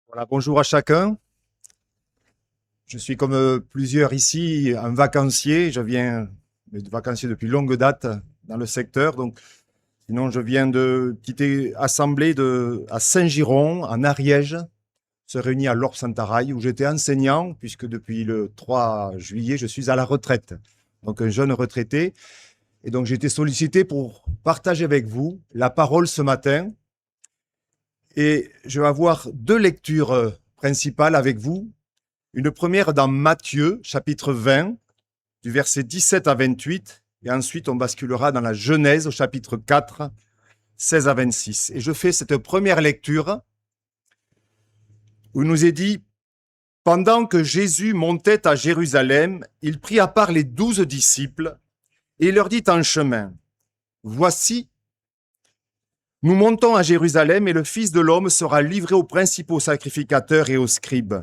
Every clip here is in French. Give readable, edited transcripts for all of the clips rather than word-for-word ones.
Voilà, bonjour à chacun. Je suis comme plusieurs ici un vacancier. Je viens de vacancier depuis longue date dans le secteur. Donc, sinon, je viens de quitter assemblée à Saint-Giron, en Ariège, se réunit à Lorp-Santaraille, où j'étais enseignant, puisque depuis le 3 juillet, je suis à la retraite. Donc, un jeune retraité. Et donc, j'ai été sollicité pour partager avec vous la parole ce matin. Et je vais avoir deux lectures principales avec vous. Une première dans Matthieu, chapitre 20, du verset 17 à 28, et ensuite on basculera dans la Genèse, au chapitre 4, 16 à 26. Et je fais cette première lecture où il nous est dit, pendant que Jésus montait à Jérusalem, il prit à part les 12 disciples et il leur dit en chemin, voici, nous montons à Jérusalem et le Fils de l'homme sera livré aux principaux sacrificateurs et aux scribes.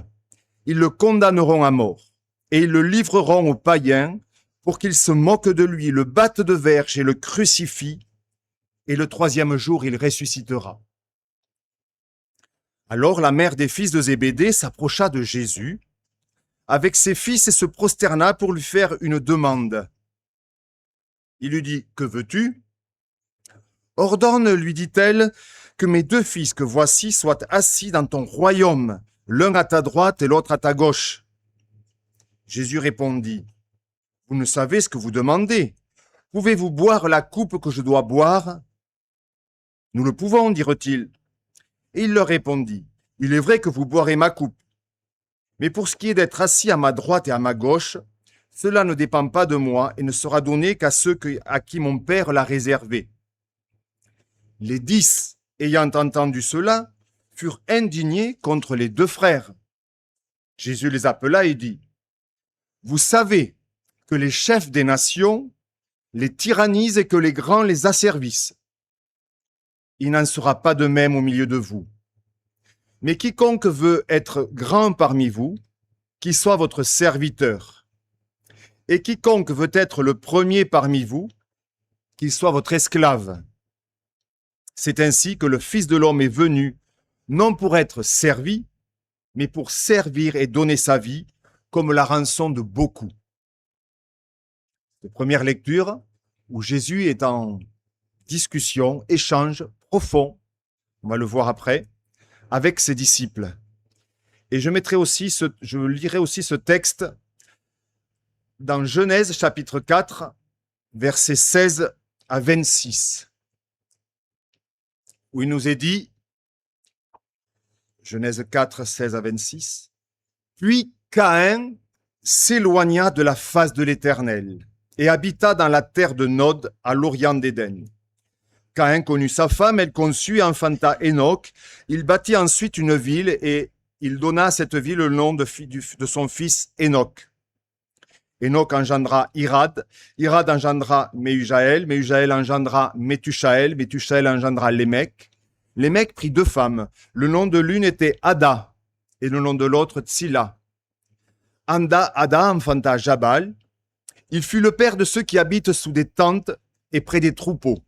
Ils le condamneront à mort et ils le livreront aux païens pour qu'ils se moquent de lui, le battent de verge et le crucifient, et le troisième jour il ressuscitera. Alors la mère des fils de Zébédée s'approcha de Jésus avec ses fils et se prosterna pour lui faire une demande. Il lui dit, que veux-tu ? Ordonne, lui dit-elle, que mes deux fils que voici soient assis dans ton royaume, l'un à ta droite et l'autre à ta gauche. Jésus répondit, vous ne savez ce que vous demandez. Pouvez-vous boire la coupe que je dois boire ? Nous le pouvons, dirent-ils. Et il leur répondit, il est vrai que vous boirez ma coupe. Mais pour ce qui est d'être assis à ma droite et à ma gauche, cela ne dépend pas de moi et ne sera donné qu'à ceux à qui mon Père l'a réservé. Les 10, ayant entendu cela, furent indignés contre les deux frères. Jésus les appela et dit, vous savez que les chefs des nations les tyrannisent et que les grands les asservissent. Il n'en sera pas de même au milieu de vous. Mais quiconque veut être grand parmi vous, qu'il soit votre serviteur. Et quiconque veut être le premier parmi vous, qu'il soit votre esclave. C'est ainsi que le Fils de l'homme est venu, non pour être servi, mais pour servir et donner sa vie comme la rançon de beaucoup. Cette première lecture, où Jésus est en discussion, échange profond, on va le voir après, avec ses disciples. Et je lirai aussi ce texte dans Genèse chapitre 4, versets 16 à 26, où il nous est dit, Genèse 4, 16 à 26, puis Caïn s'éloigna de la face de l'Éternel et habita dans la terre de Nod, à l'orient d'Éden. Caïn connut sa femme, elle conçut et enfanta Enoch. Il bâtit ensuite une ville et il donna à cette ville le nom de son fils Enoch. Enoch engendra Irad, Irad engendra Méhujaël, Méhujaël engendra Métusaël, Métusaël engendra Lémec. Lémec prit deux femmes. Le nom de l'une était Ada et le nom de l'autre Tsila. Ada enfanta Jabal. Il fut le père de ceux qui habitent sous des tentes et près des troupeaux.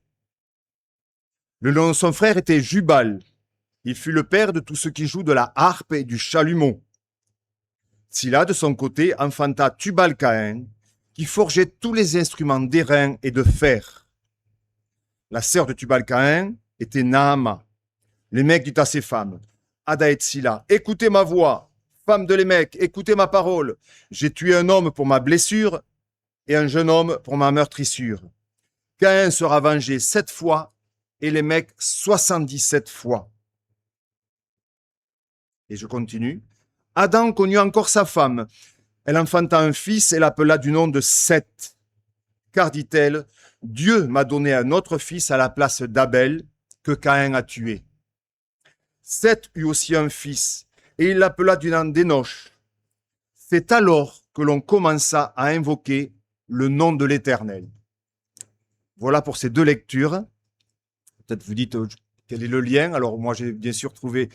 Le nom de son frère était Jubal. Il fut le père de tous ceux qui jouent de la harpe et du chalumeau. Tsila, de son côté, enfanta Tubal-Caïn, qui forgeait tous les instruments d'airain et de fer. La sœur de Tubal-Caïn était Naama. Lémec dit à ses femmes, Ada et Tsila, écoutez ma voix, femme de Lémec, écoutez ma parole. J'ai tué un homme pour ma blessure et un jeune homme pour ma meurtrissure. Caïn sera vengé 7 fois et Lémec 77 fois. Et je continue. Adam connut encore sa femme. Elle enfanta un fils et l'appela du nom de Seth. Car, dit-elle, Dieu m'a donné un autre fils à la place d'Abel que Caïn a tué. Seth eut aussi un fils et il l'appela du nom d'Énoch. C'est alors que l'on commença à invoquer le nom de l'Éternel. Voilà pour ces deux lectures. Peut-être vous dites quel est le lien. Alors moi j'ai bien sûr trouvé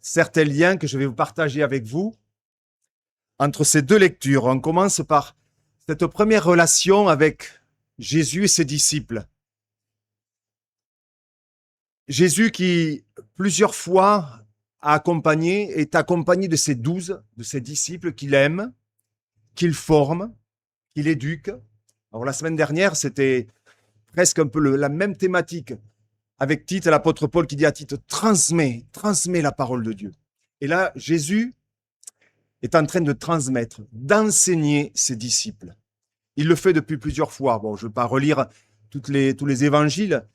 certains liens que je vais vous partager avec vous. Entre ces deux lectures, on commence par cette première relation avec Jésus et ses disciples. Jésus qui, plusieurs fois, est accompagné de ses 12, de ses disciples qu'il aime, qu'il forme, qu'il éduque. Alors la semaine dernière, c'était presque un peu la même thématique avec Tite, l'apôtre Paul qui dit à Tite, transmets la parole de Dieu. Et là, Jésus est en train de transmettre, d'enseigner ses disciples. Il le fait depuis plusieurs fois. Bon, je ne vais pas relire tous les évangiles,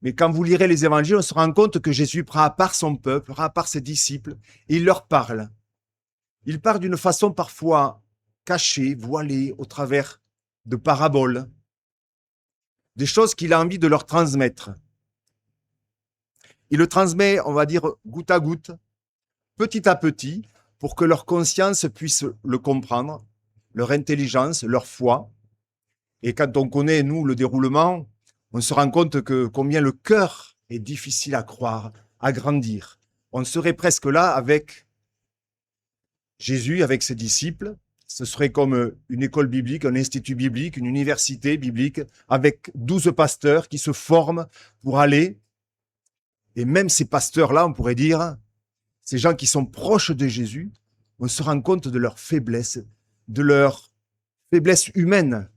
mais quand vous lirez les évangiles, on se rend compte que Jésus prend à part son peuple, prend à part ses disciples, et il leur parle. Il parle d'une façon parfois cachée, voilée, au travers de paraboles, des choses qu'il a envie de leur transmettre. Il le transmet, on va dire, goutte à goutte, petit à petit, pour que leur conscience puisse le comprendre, leur intelligence, leur foi. Et quand on connaît, nous, le déroulement, on se rend compte que combien le cœur est difficile à croire, à grandir. On serait presque là avec Jésus, avec ses disciples. Ce serait comme une école biblique, un institut biblique, une université biblique, avec 12 pasteurs qui se forment pour aller. Et même ces pasteurs-là, on pourrait dire, ces gens qui sont proches de Jésus, on se rend compte de leur faiblesse humaine,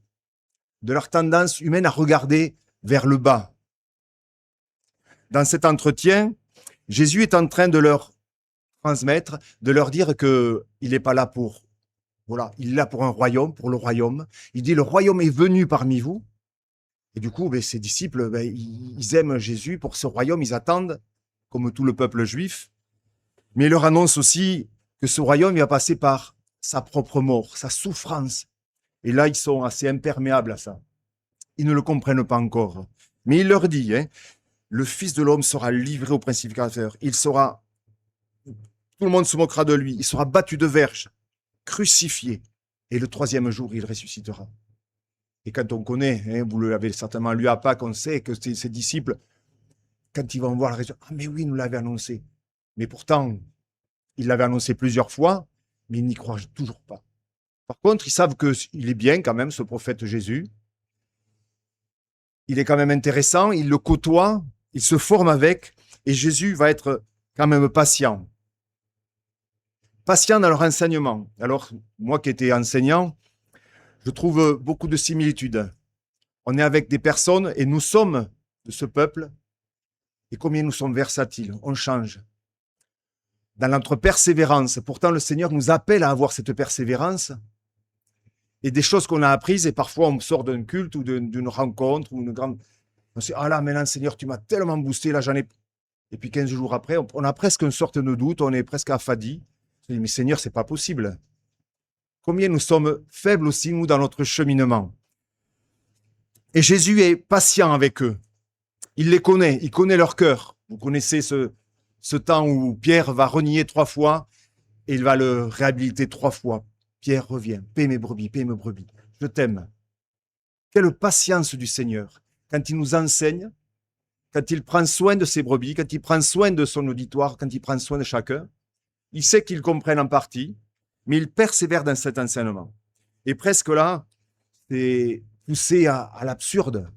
de leur tendance humaine à regarder vers le bas. Dans cet entretien, Jésus est en train de leur transmettre, de leur dire qu'il n'est pas là il est là pour un royaume, pour le royaume. Il dit, le royaume est venu parmi vous. Et du coup, ses disciples, ils aiment Jésus pour ce royaume, ils attendent, comme tout le peuple juif. Mais il leur annonce aussi que ce royaume il va passer par sa propre mort, sa souffrance. Et là, ils sont assez imperméables à ça. Ils ne le comprennent pas encore. Mais il leur dit, le Fils de l'homme sera livré au princificateur. Tout le monde se moquera de lui. Il sera battu de verges, crucifié. Et le 3e jour, il ressuscitera. Et quand on connaît, vous l'avez certainement lu à Pâques, on sait que ses disciples, quand ils vont voir la résurrection, ah mais oui, il nous l'avait annoncé. Mais pourtant, il l'avait annoncé plusieurs fois, mais ils n'y croient toujours pas. Par contre, ils savent qu'il est bien quand même, ce prophète Jésus. Il est quand même intéressant, il le côtoie, il se forme avec, et Jésus va être quand même patient. Patient dans leur enseignement. Alors, moi qui étais enseignant, je trouve beaucoup de similitudes. On est avec des personnes, et nous sommes de ce peuple, et combien nous sommes versatiles, on change. Dans notre persévérance, pourtant le Seigneur nous appelle à avoir cette persévérance, et des choses qu'on a apprises, et parfois on sort d'un culte ou d'une rencontre, ou une grande... On se dit, ah là, maintenant Seigneur, tu m'as tellement boosté, là j'en ai... Et puis 15 jours après, on a presque une sorte de doute, on est presque affadi. On se dit, mais Seigneur, c'est pas possible. Combien nous sommes faibles aussi, nous, dans notre cheminement. Et Jésus est patient avec eux. Il les connaît, il connaît leur cœur. Vous connaissez ce temps où Pierre va renier 3 fois et il va le réhabiliter 3 fois. Pierre revient, paie mes brebis, je t'aime. Quelle patience du Seigneur quand il nous enseigne, quand il prend soin de ses brebis, quand il prend soin de son auditoire, quand il prend soin de chacun. Il sait qu'ils comprennent en partie, mais il persévère dans cet enseignement. Et presque là, c'est poussé à l'absurde.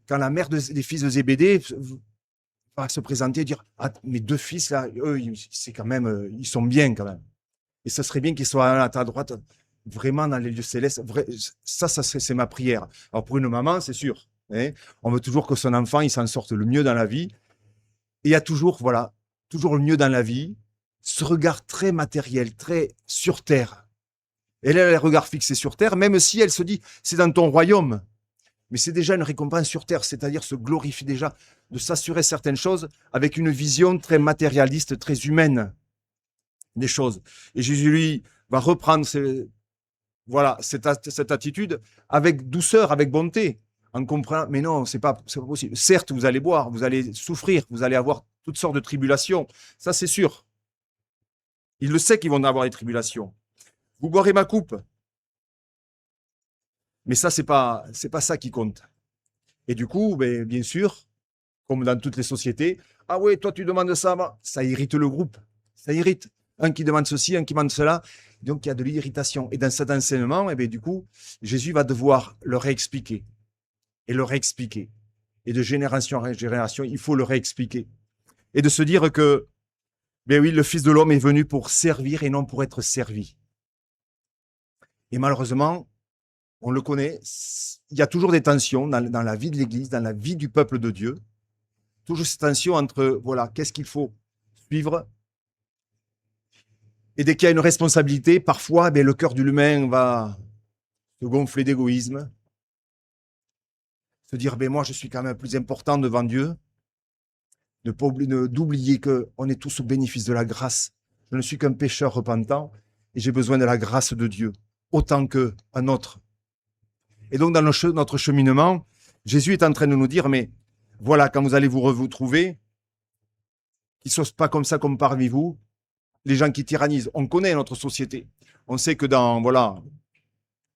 Quand la mère des fils de Zébédée va se présenter et dire « Ah, mes 2 fils, là, eux, c'est quand même, ils sont bien quand même. Et ce serait bien qu'ils soient à ta droite, vraiment dans les lieux célestes. Ça c'est ma prière. » Alors pour une maman, c'est sûr. On veut toujours que son enfant, il s'en sorte le mieux dans la vie. Et il y a toujours, toujours le mieux dans la vie. Ce regard très matériel, très sur terre. Elle a le regard fixé sur terre, même si elle se dit, c'est dans ton royaume. Mais c'est déjà une récompense sur terre, c'est-à-dire se glorifier déjà, de s'assurer certaines choses avec une vision très matérialiste, très humaine des choses. Et Jésus, lui, va reprendre cette attitude avec douceur, avec bonté, en comprenant, mais non, c'est pas possible. Certes, vous allez boire, vous allez souffrir, vous allez avoir toutes sortes de tribulations, ça c'est sûr. Il le sait qu'ils vont avoir des tribulations. Vous boirez ma coupe. Mais ça, c'est pas ça qui compte. Et du coup, bien sûr, comme dans toutes les sociétés, ah ouais, toi tu demandes ça, ça irrite le groupe. Ça irrite. Un qui demande ceci, un qui demande cela. Donc il y a de l'irritation. Et dans cet enseignement, du coup, Jésus va devoir le réexpliquer. Et le réexpliquer. Et de génération en génération, il faut le réexpliquer. Et de se dire que Mais oui, le Fils de l'homme est venu pour servir et non pour être servi. Et malheureusement, on le connaît, il y a toujours des tensions dans la vie de l'Église, dans la vie du peuple de Dieu. Toujours cette tension entre, voilà, qu'est-ce qu'il faut suivre. Et dès qu'il y a une responsabilité, parfois, le cœur de l'humain va se gonfler d'égoïsme, se dire, moi, je suis quand même plus important devant Dieu, d'oublier qu'on est tous au bénéfice de la grâce. Je ne suis qu'un pécheur repentant et j'ai besoin de la grâce de Dieu, autant qu'un autre. Et donc, dans notre cheminement, Jésus est en train de nous dire, mais voilà, quand vous allez vous retrouver, qu'il ne soit pas comme ça comme parmi vous, les gens qui tyrannisent. On connaît notre société. On sait que dans,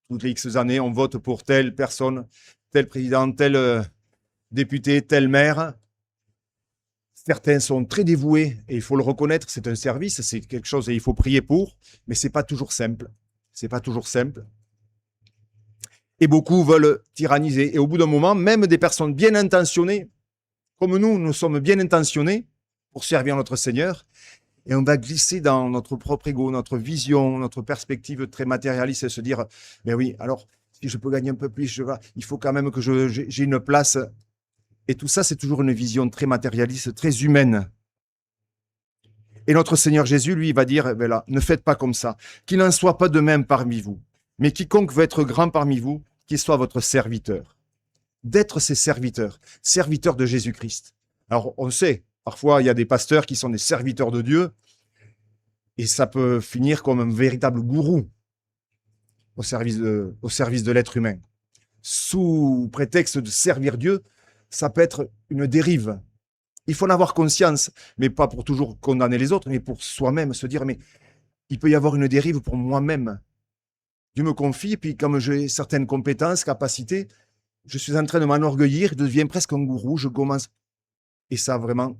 toutes les X années, on vote pour telle personne, tel président, tel député, tel maire. Certains sont très dévoués et il faut le reconnaître, c'est un service, c'est quelque chose et il faut prier pour, mais c'est pas toujours simple. C'est pas toujours simple. Et beaucoup veulent tyranniser. Et au bout d'un moment, même des personnes bien intentionnées, comme nous sommes bien intentionnés pour servir notre Seigneur, et on va glisser dans notre propre ego, notre vision, notre perspective très matérialiste et se dire, oui, alors, si je peux gagner un peu plus, il faut quand même que j'ai une place. Et tout ça, c'est toujours une vision très matérialiste, très humaine. Et notre Seigneur Jésus, lui, va dire, ne faites pas comme ça. Qu'il n'en soit pas de même parmi vous. Mais quiconque veut être grand parmi vous, qu'il soit votre serviteur. D'être ses serviteurs, serviteurs de Jésus-Christ. Alors, on sait, parfois, il y a des pasteurs qui sont des serviteurs de Dieu, et ça peut finir comme un véritable gourou au service de l'être humain. Sous prétexte de servir Dieu, ça peut être une dérive. Il faut en avoir conscience, mais pas pour toujours condamner les autres, mais pour soi-même, se dire, mais il peut y avoir une dérive pour moi-même. Dieu me confie, puis comme j'ai certaines compétences, capacités, je suis en train de m'enorgueillir, je deviens presque un gourou, je commence. Et ça, vraiment,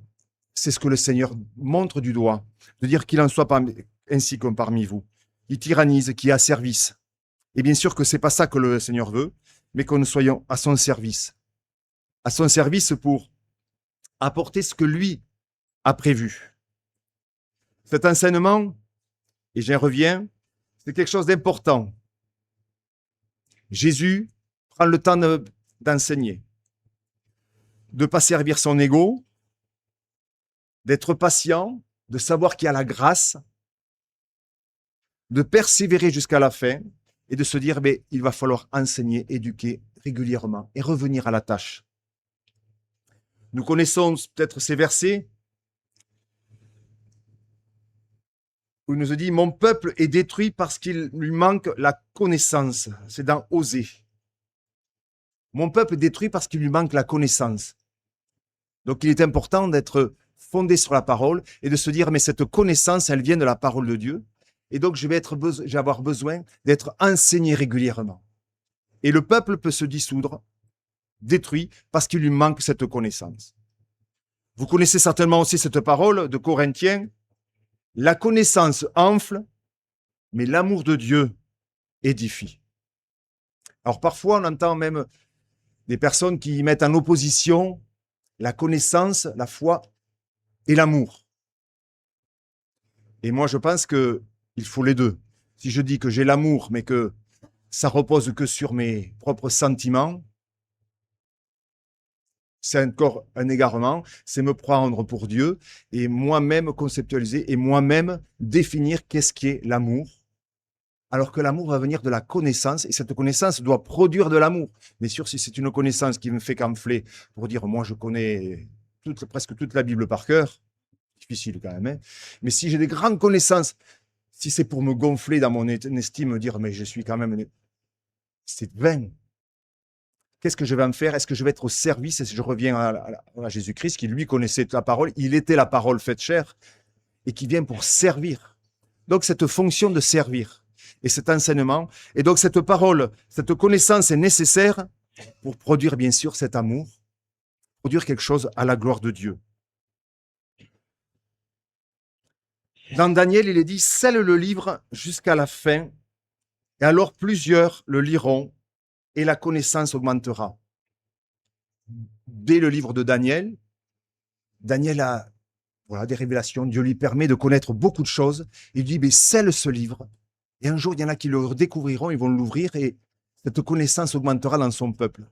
c'est ce que le Seigneur montre du doigt, de dire qu'il en soit pas ainsi comme parmi vous, qui tyrannise, qui est à service. Et bien sûr que c'est pas ça que le Seigneur veut, mais que nous soyons à son service. À son service pour apporter ce que lui a prévu. Cet enseignement, et j'y reviens, c'est quelque chose d'important. Jésus prend le temps d'enseigner, de ne pas servir son ego, d'être patient, de savoir qu'il y a la grâce, de persévérer jusqu'à la fin et de se dire, il va falloir enseigner, éduquer régulièrement et revenir à la tâche. Nous connaissons peut-être ces versets où il nous dit « Mon peuple est détruit parce qu'il lui manque la connaissance ». C'est dans Osée. Mon peuple est détruit parce qu'il lui manque la connaissance. Donc il est important d'être fondé sur la parole et de se dire « Mais cette connaissance, elle vient de la parole de Dieu. Et donc je vais avoir besoin d'être enseigné régulièrement. » Et le peuple peut se dissoudre, détruit, parce qu'il lui manque cette connaissance. Vous connaissez certainement aussi cette parole de Corinthiens. La connaissance enfle, mais l'amour de Dieu édifie. Alors parfois, on entend même des personnes qui mettent en opposition la connaissance, la foi et l'amour. Et moi, je pense qu'il faut les deux. Si je dis que j'ai l'amour, mais que ça repose que sur mes propres sentiments, c'est encore un égarement, c'est me prendre pour Dieu et moi-même conceptualiser et moi-même définir qu'est-ce qui est l'amour. Alors que l'amour va venir de la connaissance et cette connaissance doit produire de l'amour. Bien sûr, si c'est une connaissance qui me fait camoufler pour dire moi je connais presque toute la Bible par cœur, difficile quand même, hein, mais si j'ai des grandes connaissances, si c'est pour me gonfler dans mon estime, me dire mais je suis quand même... C'est vain. Qu'est-ce que je vais en faire? Est-ce que je vais être au service? Et si je reviens à Jésus-Christ, qui lui connaissait la parole, il était la parole faite chair, et qui vient pour servir. Donc cette fonction de servir, et cet enseignement, et donc cette parole, cette connaissance est nécessaire pour produire bien sûr cet amour, produire quelque chose à la gloire de Dieu. Dans Daniel, il est dit, scelle le livre jusqu'à la fin, et alors plusieurs le liront, et la connaissance augmentera. Dès le livre de Daniel, Daniel a voilà, des révélations. Dieu lui permet de connaître beaucoup de choses. Il dit, mais scelle ce livre. Et un jour, il y en a qui le découvriront, ils vont l'ouvrir et cette connaissance augmentera dans son peuple.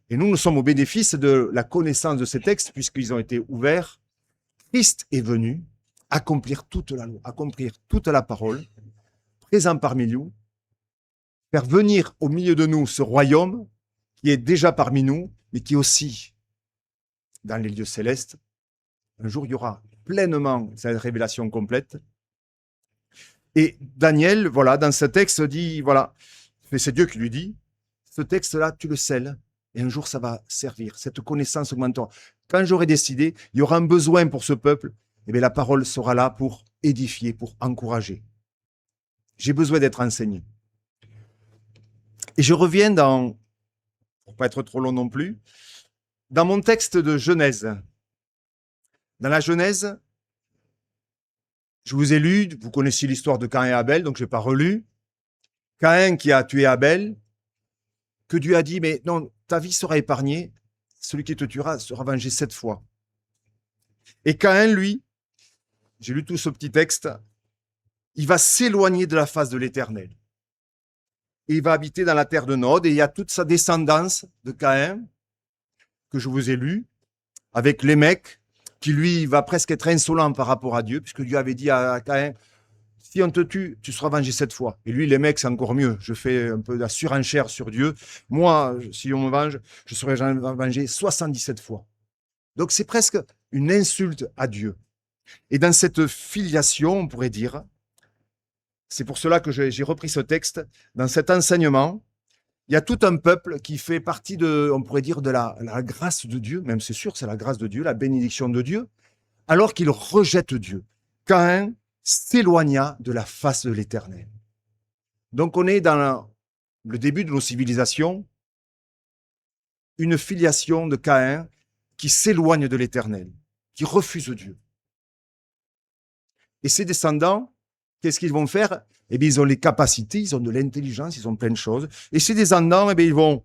Et nous sommes au bénéfice de la connaissance de ces textes puisqu'ils ont été ouverts. Christ est venu accomplir toute la loi, accomplir toute la parole, présent parmi nous, faire venir au milieu de nous ce royaume qui est déjà parmi nous, mais qui est aussi dans les lieux célestes. Un jour, il y aura pleinement cette révélation complète. Et Daniel, voilà, dans ce texte, dit, voilà, c'est Dieu qui lui dit, ce texte-là, tu le scelles, et un jour, ça va servir. Cette connaissance augmentera. Quand j'aurai décidé, il y aura un besoin pour ce peuple, et bien la parole sera là pour édifier, pour encourager. J'ai besoin d'être enseigné. Et je reviens dans, pour pas être trop long non plus, dans mon texte de Genèse. Dans la Genèse, je vous ai lu, vous connaissez l'histoire de Caïn et Abel, donc je n'ai pas relu. Caïn qui a tué Abel, que Dieu a dit, mais non, ta vie sera épargnée, celui qui te tuera sera vengé 7 fois. Et Caïn, lui, j'ai lu tout ce petit texte, il va s'éloigner de la face de l'Éternel. Et il va habiter dans la terre de Nod, et il y a toute sa descendance de Caïn, que je vous ai lu, avec Lémec, qui lui va presque être insolent par rapport à Dieu, puisque Dieu avait dit à Caïn, si on te tue, tu seras vengé 7 fois. Et lui, Lémec, c'est encore mieux. Je fais un peu de la surenchère sur Dieu. Moi, si on me venge, je serai vengé 77 fois. Donc c'est presque une insulte à Dieu. Et dans cette filiation, on pourrait dire, c'est pour cela que j'ai repris ce texte, dans cet enseignement, il y a tout un peuple qui fait partie de, on pourrait dire, de la grâce de Dieu, même c'est sûr, c'est la grâce de Dieu, la bénédiction de Dieu, alors qu'il rejette Dieu. Caïn s'éloigna de la face de l'Éternel. Donc on est dans le début de nos civilisations, une filiation de Caïn qui s'éloigne de l'Éternel, qui refuse Dieu. Et ses descendants, qu'est-ce qu'ils vont faire? Eh bien, ils ont les capacités, ils ont de l'intelligence, ils ont plein de choses. Et ces descendants, eh bien, ils vont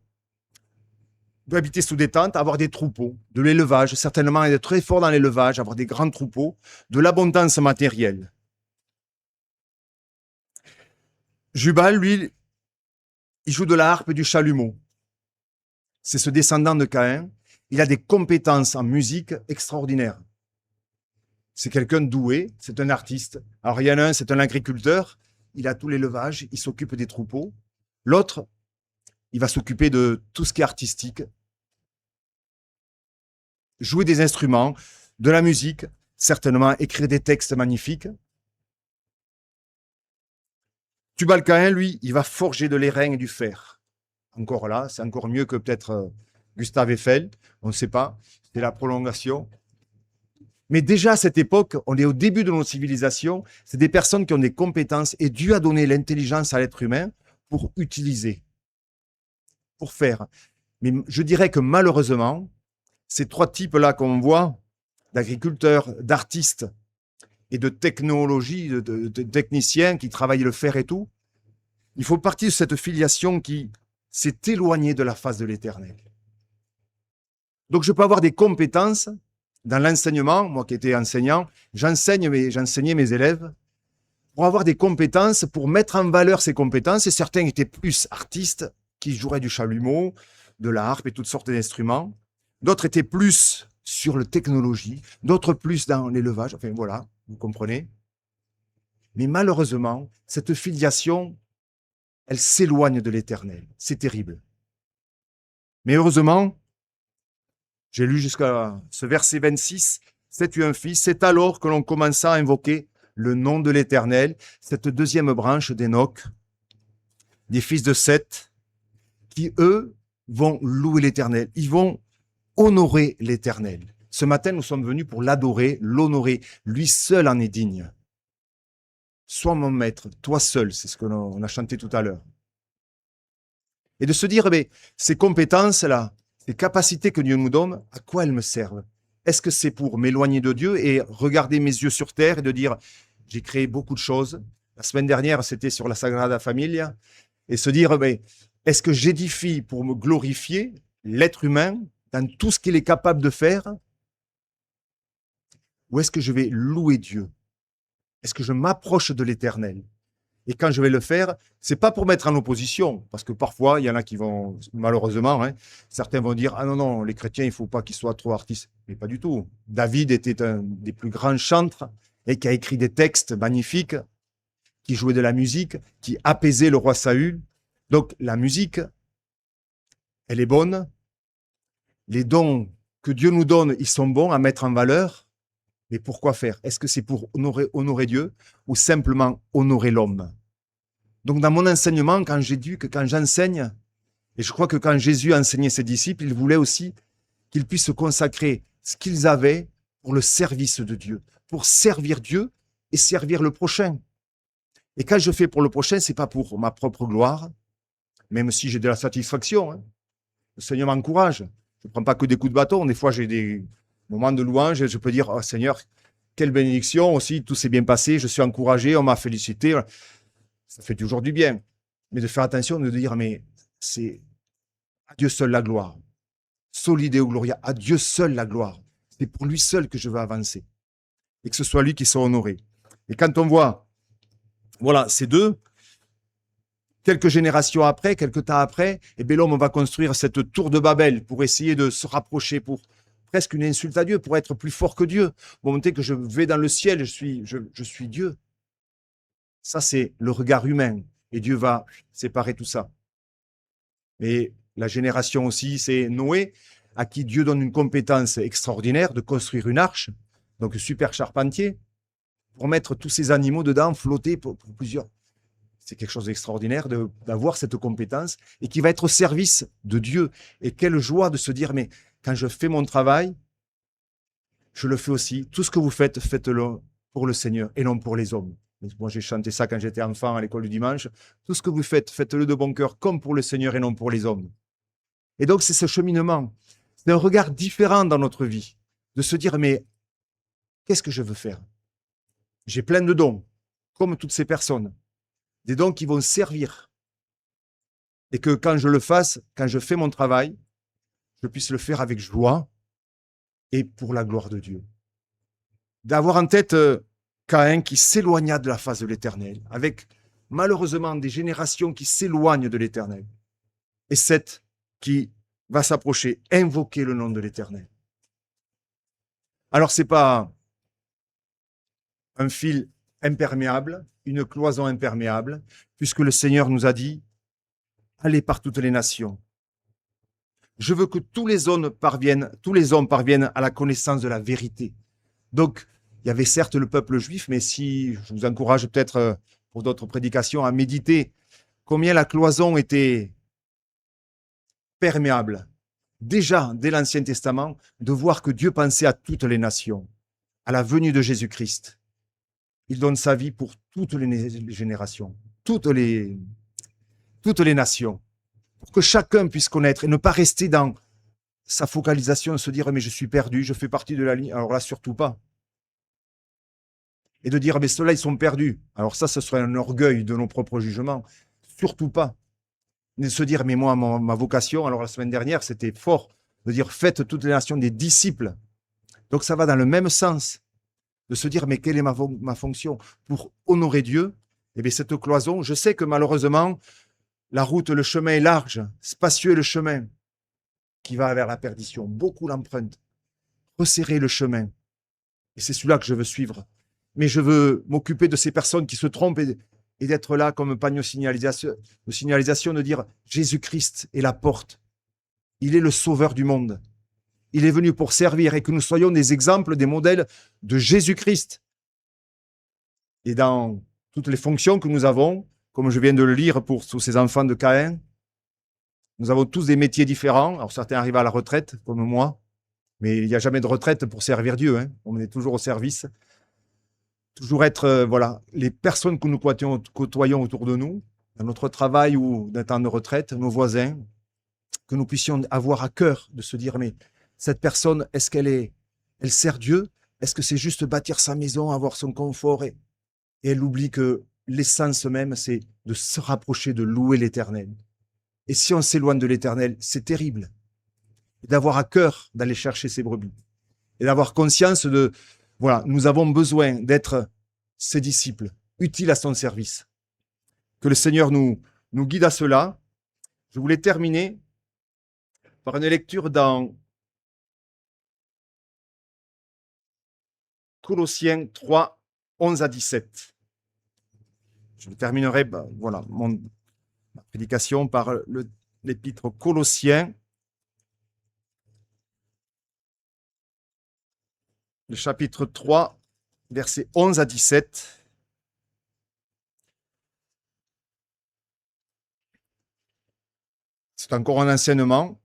habiter sous des tentes, avoir des troupeaux, de l'élevage, certainement être très forts dans l'élevage, avoir des grands troupeaux, de l'abondance matérielle. Jubal, lui, il joue de la harpe et du chalumeau. C'est ce descendant de Caïn. Il a des compétences en musique extraordinaires. C'est quelqu'un de doué, c'est un artiste. Alors, il y en a un, c'est un agriculteur. Il a tout l'élevage, il s'occupe des troupeaux. L'autre, il va s'occuper de tout ce qui est artistique. Jouer des instruments, de la musique, certainement écrire des textes magnifiques. Tubal-Caïn, lui, il va forger de l'airain et du fer. Encore là, c'est encore mieux que peut-être Gustave Eiffel, on ne sait pas, c'est la prolongation. Mais déjà à cette époque, on est au début de nos civilisations, c'est des personnes qui ont des compétences et Dieu a donné l'intelligence à l'être humain pour utiliser, pour faire. Mais je dirais que malheureusement, ces trois types-là qu'on voit, d'agriculteurs, d'artistes et de technologie, de techniciens qui travaillent le fer et tout, il faut partir de cette filiation qui s'est éloignée de la face de l'Éternel. Donc je peux avoir des compétences dans l'enseignement, moi qui étais enseignant, j'enseignais mes élèves pour avoir des compétences, pour mettre en valeur ces compétences, et certains étaient plus artistes, qui joueraient du chalumeau, de la harpe et toutes sortes d'instruments, d'autres étaient plus sur la technologie, d'autres plus dans l'élevage, enfin voilà, vous comprenez. Mais malheureusement, cette filiation, elle s'éloigne de l'Éternel, c'est terrible. Mais heureusement, j'ai lu jusqu'à ce verset 26, « C'est eu un fils », c'est alors que l'on commença à invoquer le nom de l'Éternel, cette deuxième branche d'Enoch, des fils de Seth, qui, eux, vont louer l'Éternel, ils vont honorer l'Éternel. Ce matin, nous sommes venus pour l'adorer, l'honorer. Lui seul en est digne. Sois mon maître, toi seul, c'est ce que l'on a chanté tout à l'heure. Et de se dire, eh ces compétences-là, ces capacités que Dieu nous donne, à quoi elles me servent? Est-ce que c'est pour m'éloigner de Dieu et regarder mes yeux sur terre et de dire, j'ai créé beaucoup de choses. La semaine dernière, c'était sur la Sagrada Familia. Et se dire, est-ce que j'édifie pour me glorifier l'être humain dans tout ce qu'il est capable de faire? ou est-ce que je vais louer Dieu? Est-ce que je m'approche de l'Éternel? Et quand je vais le faire, c'est pas pour mettre en opposition, parce que parfois, il y en a qui vont, malheureusement, hein, certains vont dire, ah non, non, les chrétiens, il faut pas qu'ils soient trop artistes. Mais pas du tout. David était un des plus grands chantres et qui a écrit des textes magnifiques, qui jouait de la musique, qui apaisait le roi Saül. Donc, la musique, elle est bonne. Les dons que Dieu nous donne, ils sont bons à mettre en valeur. Mais pourquoi faire? Est-ce que c'est pour honorer Dieu ou simplement honorer l'homme? Donc, dans mon enseignement, quand j'éduque, quand j'enseigne, et je crois que quand Jésus a enseigné ses disciples, il voulait aussi qu'ils puissent consacrer ce qu'ils avaient pour le service de Dieu, pour servir Dieu et servir le prochain. Et quand je fais pour le prochain, c'est pas pour ma propre gloire, même si j'ai de la satisfaction. Hein. Le Seigneur m'encourage. Je ne prends pas que des coups de bâton. Des fois, j'ai des moments de louange et je peux dire, oh Seigneur, quelle bénédiction aussi, tout s'est bien passé, je suis encouragé, on m'a félicité. Ça fait toujours du bien. Mais de faire attention, de dire, mais c'est à Dieu seul la gloire. Soli Deo Gloria, à Dieu seul la gloire. C'est pour lui seul que je veux avancer. Et que ce soit lui qui soit honoré. Et quand on voit, voilà, ces deux, quelques générations après, quelques temps après, et bien l'homme va construire cette tour de Babel pour essayer de se rapprocher, pour presque une insulte à Dieu, pour être plus fort que Dieu. Pour montrer que je vais dans le ciel, je suis Dieu. Ça, c'est le regard humain. Et Dieu va séparer tout ça. Et la génération aussi, c'est Noé, à qui Dieu donne une compétence extraordinaire de construire une arche, donc super charpentier, pour mettre tous ces animaux dedans, flotter pour plusieurs. C'est quelque chose d'extraordinaire d'avoir cette compétence et qui va être au service de Dieu. Et quelle joie de se dire, mais quand je fais mon travail, je le fais aussi. Tout ce que vous faites, faites-le pour le Seigneur et non pour les hommes. Moi, j'ai chanté ça quand j'étais enfant à l'école du dimanche. Tout ce que vous faites, faites-le de bon cœur, comme pour le Seigneur et non pour les hommes. Et donc, c'est ce cheminement. C'est un regard différent dans notre vie. De se dire, mais qu'est-ce que je veux faire? J'ai plein de dons, comme toutes ces personnes. Des dons qui vont servir. Et que quand je le fasse, quand je fais mon travail, je puisse le faire avec joie et pour la gloire de Dieu. D'avoir en tête Caïn qui s'éloigna de la face de l'Éternel, avec malheureusement des générations qui s'éloignent de l'Éternel. Et Seth qui va s'approcher, invoquer le nom de l'Éternel. Alors, ce n'est pas un fil imperméable, une cloison imperméable, puisque le Seigneur nous a dit, allez par toutes les nations. Je veux que tous les hommes parviennent à la connaissance de la vérité. Donc, il y avait certes le peuple juif, mais si je vous encourage peut-être pour d'autres prédications à méditer combien la cloison était perméable. Déjà, dès l'Ancien Testament, de voir que Dieu pensait à toutes les nations, à la venue de Jésus-Christ. Il donne sa vie pour toutes les générations, toutes les nations, pour que chacun puisse connaître et ne pas rester dans sa focalisation, se dire « mais je suis perdu, je fais partie de la ligne ». Alors là, surtout pas. Et de dire « mais ceux-là, ils sont perdus ». Alors ça, ce serait un orgueil de nos propres jugements. Surtout pas. De se dire « mais moi, ma vocation », alors la semaine dernière, c'était fort, de dire « faites toutes les nations des disciples ». Donc ça va dans le même sens. De se dire, mais quelle est ma fonction pour honorer Dieu? Eh bien, cette cloison, je sais que malheureusement, la route, le chemin est large, spacieux est le chemin qui va vers la perdition. Beaucoup l'empruntent. Resserrer le chemin. Et c'est celui-là que je veux suivre. Mais je veux m'occuper de ces personnes qui se trompent et d'être là comme panneau de signalisation, de dire, Jésus-Christ est la porte. Il est le sauveur du monde. Il est venu pour servir et que nous soyons des exemples, des modèles de Jésus-Christ. Et dans toutes les fonctions que nous avons, comme je viens de le lire pour tous ces enfants de Caïn, nous avons tous des métiers différents. Alors certains arrivent à la retraite, comme moi, mais il n'y a jamais de retraite pour servir Dieu. Hein. On est toujours au service. Toujours être, les personnes que nous côtoyons autour de nous, dans notre travail ou d'un temps de retraite, nos voisins, que nous puissions avoir à cœur de se dire, mais cette personne, est-ce elle sert Dieu? Est-ce que c'est juste bâtir sa maison, avoir son confort et elle oublie que l'essence même, c'est de se rapprocher, de louer l'Éternel. Et si on s'éloigne de l'Éternel, c'est terrible. Et d'avoir à cœur d'aller chercher ses brebis. Et d'avoir conscience Voilà, nous avons besoin d'être ses disciples, utiles à son service. Que le Seigneur nous guide à cela. Je voulais terminer par une lecture dans Colossiens 3, 11 à 17. Je terminerai ma prédication par l'épître Colossiens, le chapitre 3, versets 11 à 17. C'est encore un enseignement.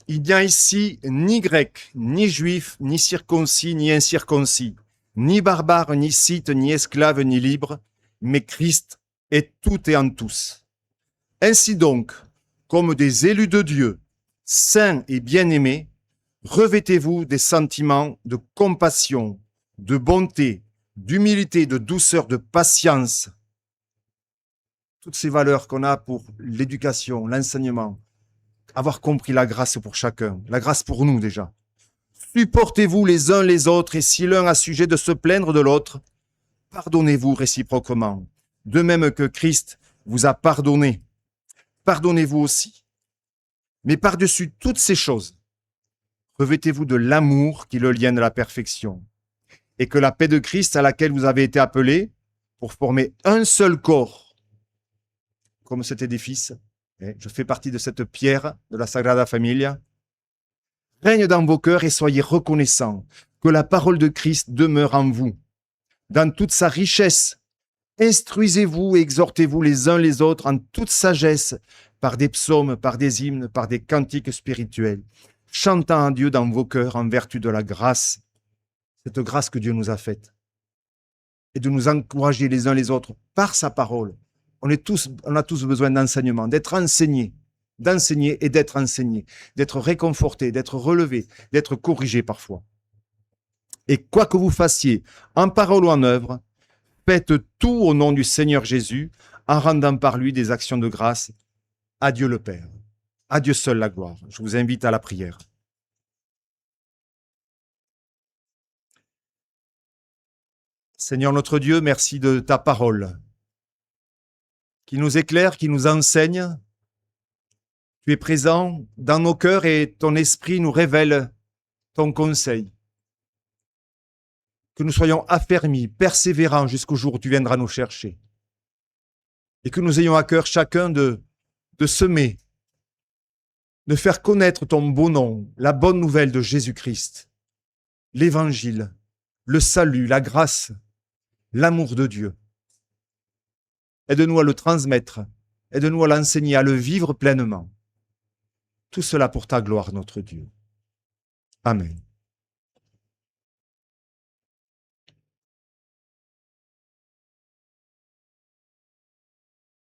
Il n'y a ici ni grec, ni juif, ni circoncis, ni incirconcis, ni barbare, ni scythe, ni esclave, ni libre, mais Christ est tout et en tous. Ainsi donc, comme des élus de Dieu, saints et bien-aimés, revêtez-vous des sentiments de compassion, de bonté, d'humilité, de douceur, de patience. Toutes ces valeurs qu'on a pour l'éducation, l'enseignement, avoir compris la grâce pour chacun, la grâce pour nous déjà. Supportez-vous les uns les autres, et si l'un a sujet de se plaindre de l'autre, pardonnez-vous réciproquement, de même que Christ vous a pardonné. Pardonnez-vous aussi. Mais par-dessus toutes ces choses, revêtez-vous de l'amour qui est le lien de la perfection, et que la paix de Christ à laquelle vous avez été appelés, pour former un seul corps, comme cet édifice, je fais partie de cette pierre de la Sagrada Familia, règne dans vos cœurs et soyez reconnaissants que la parole de Christ demeure en vous, dans toute sa richesse. Instruisez-vous et exhortez-vous les uns les autres en toute sagesse, par des psaumes, par des hymnes, par des cantiques spirituels, chantant à Dieu dans vos cœurs en vertu de la grâce, cette grâce que Dieu nous a faite, et de nous encourager les uns les autres par sa parole. On a tous besoin d'enseignement, d'être enseignés, d'enseigner et d'être enseigné, d'être réconforté, d'être relevé, d'être corrigé parfois. Et quoi que vous fassiez, en parole ou en œuvre, faites tout au nom du Seigneur Jésus, en rendant par lui des actions de grâce à Dieu le Père. À Dieu seul la gloire. Je vous invite à la prière. Seigneur notre Dieu, merci de ta parole, qui nous éclaire, qui nous enseigne. Tu es présent dans nos cœurs et ton esprit nous révèle ton conseil. Que nous soyons affermis, persévérants jusqu'au jour où tu viendras nous chercher. Et que nous ayons à cœur chacun de semer, de faire connaître ton beau nom, la bonne nouvelle de Jésus-Christ, l'évangile, le salut, la grâce, l'amour de Dieu. Aide-nous à le transmettre, aide-nous à l'enseigner, à le vivre pleinement. Tout cela pour ta gloire, notre Dieu. Amen.